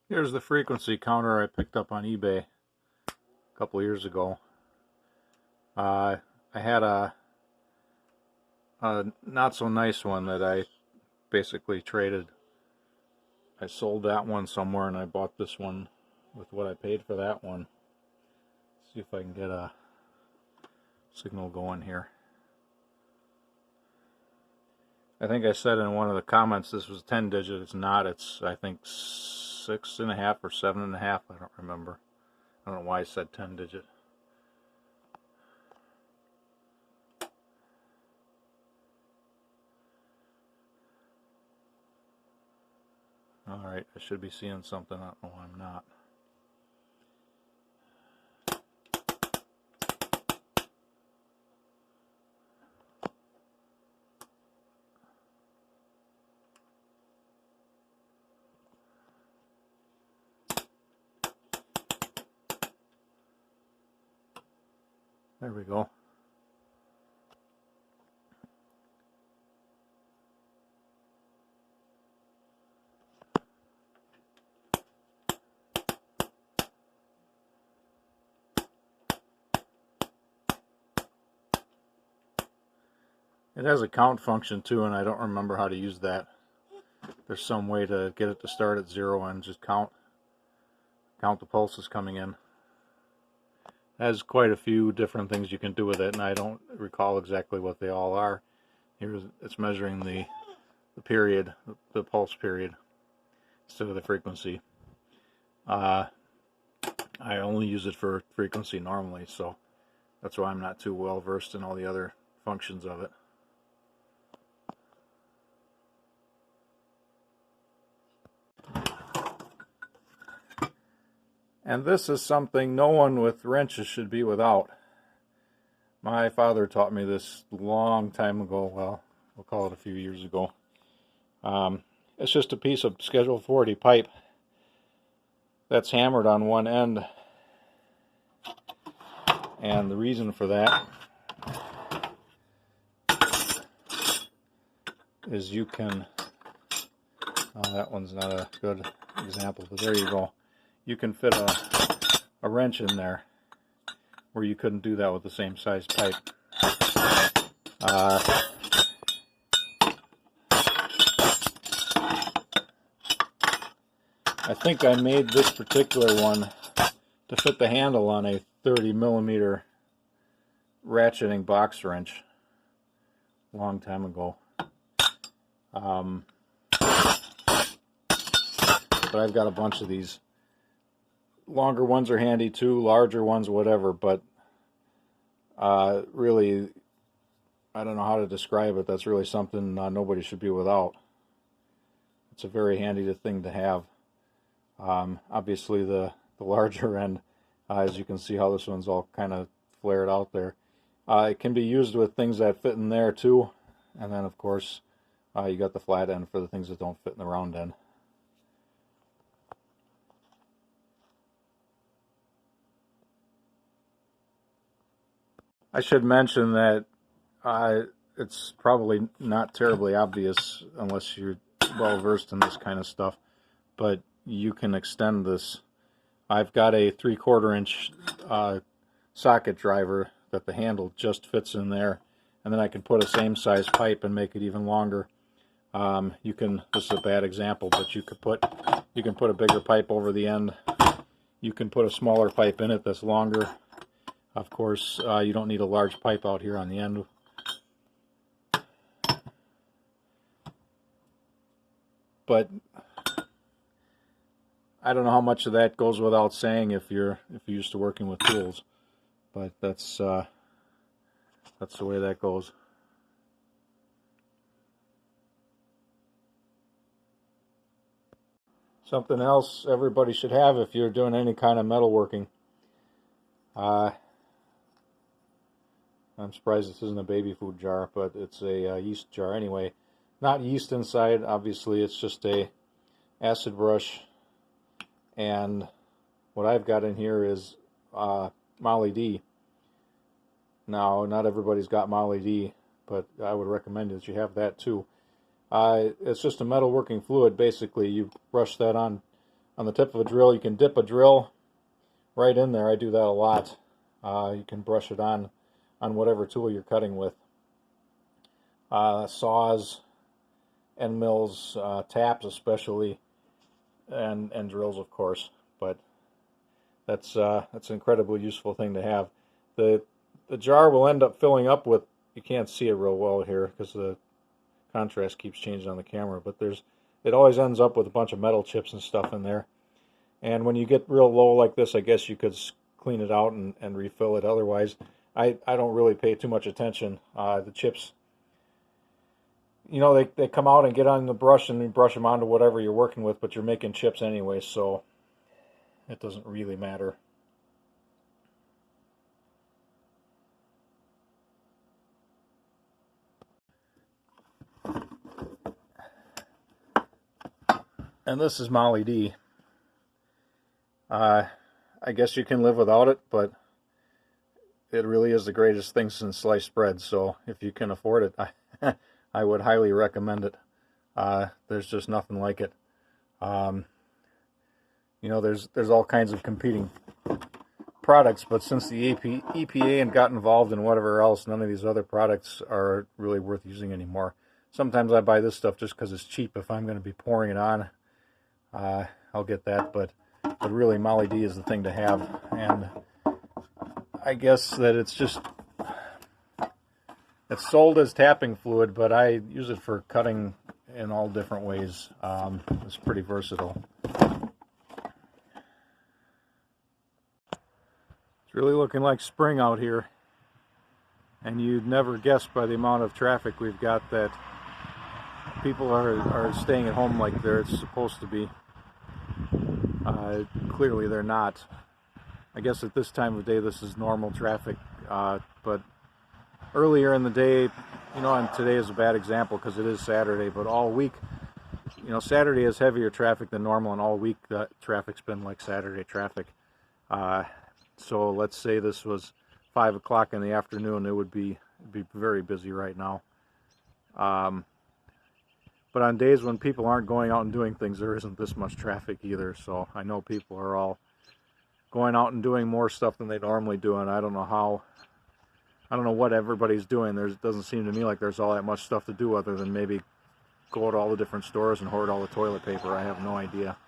Here's the frequency counter I picked up on eBay a couple years ago. I had a not so nice one that I basically traded. I sold that one somewhere and I bought this one with what I paid for that one. Let's see if I can get a signal going here. I think I said in one of the comments this was 10 digit. It's not. It's, I think, 6.5 or 7.5. I don't remember. I don't know why I said 10 digit. Alright, I should be seeing something. I don't know why I'm not. There we go. It has a count function too, and I don't remember how to use that. There's some way to get it to start at 0 and just count the pulses coming in. It has quite a few different things you can do with it, and I don't recall exactly what they all are. Here it's measuring the period, the pulse period, instead of the frequency. I only use it for frequency normally, so that's why I'm not too well versed in all the other functions of it. And this is something no one with wrenches should be without. My father taught me this a long time ago. Well, we'll call it a few years ago. It's just a piece of Schedule 40 pipe that's hammered on one end. And the reason for that is you can, that one's not a good example, but there you go. You can fit a wrench in there where you couldn't do that with the same size pipe. I think I made this particular one to fit the handle on a 30mm ratcheting box wrench a long time ago. But I've got a bunch of these. Longer ones are handy too, larger ones, whatever, but really, I don't know how to describe it. That's really something nobody should be without. It's a very handy thing to have. Obviously, the larger end, as you can see how this one's all kind of flared out there. It can be used with things that fit in there too, and then of course, you got the flat end for the things that don't fit in the round end. I should mention that it's probably not terribly obvious unless you're well versed in this kind of stuff, but you can extend this. I've got a 3/4 inch socket driver that the handle just fits in there, and then I can put a same size pipe and make it even longer. You can, this is a bad example, but you can put a bigger pipe over the end. You can put a smaller pipe in it that's longer. Of course, you don't need a large pipe out here on the end. But I don't know how much of that goes without saying if you're used to working with tools. But that's the way that goes. Something else everybody should have if you're doing any kind of metalworking. I'm surprised this isn't a baby food jar, but it's a yeast jar anyway. Not yeast inside, obviously, it's just a acid brush. And what I've got in here is Moly Dee. Now, not everybody's got Moly Dee, but I would recommend that you have that too. It's just a metalworking fluid, basically. You brush that on on the tip of a drill. You can dip a drill right in there. I do that a lot. You can brush it on whatever tool you're cutting with. Saws, end mills, taps especially, and drills of course. But that's an incredibly useful thing to have. The jar will end up filling up with, you can't see it real well here because the contrast keeps changing on the camera, but it always ends up with a bunch of metal chips and stuff in there. And when you get real low like this, I guess you could clean it out and refill it. Otherwise, I don't really pay too much attention. The chips, you know, they come out and get on the brush and you brush them onto whatever you're working with, but you're making chips anyway, so it doesn't really matter. And this is Moly Dee. I guess you can live without it, but it really is the greatest thing since sliced bread. So if you can afford it, I would highly recommend it. There's just nothing like it. You know, there's all kinds of competing products, but since the EPA got involved in whatever else, none of these other products are really worth using anymore. Sometimes I buy this stuff just because it's cheap. If I'm going to be pouring it on, I'll get that, but really Moly Dee is the thing to have. And I guess that it's sold as tapping fluid, but I use it for cutting in all different ways. It's pretty versatile. It's really looking like spring out here, and you'd never guess by the amount of traffic we've got that people are staying at home like they're supposed to be. Clearly they're not. I guess at this time of day this is normal traffic, but earlier in the day, you know, and today is a bad example because it is Saturday, but all week, you know, Saturday is heavier traffic than normal, and all week that traffic's been like Saturday traffic. So let's say this was 5 o'clock in the afternoon, it would be very busy right now. But on days when people aren't going out and doing things, there isn't this much traffic either. So I know people are all going out and doing more stuff than they normally do, and I don't know what everybody's doing. There doesn't seem to me like there's all that much stuff to do other than maybe go to all the different stores and hoard all the toilet paper. I have no idea.